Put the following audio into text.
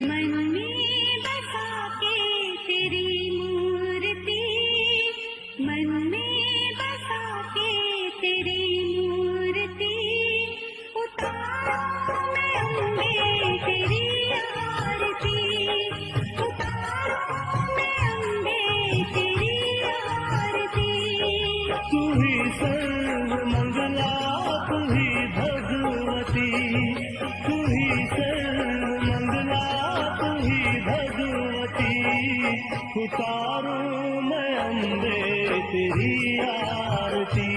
मन में बसा के तेरी मूर्ति, मन में बसा के तेरी मूर्ति, उतारो मैं अम्बे तेरी आरती, उतारो मैं अम्बे तेरी आरती। तू ही सर्व मंगला, तू ही भगवती, तू ही सर्व मंगला, तू ही भगवती। उतारूं मैं अम्बे तेरी आरती।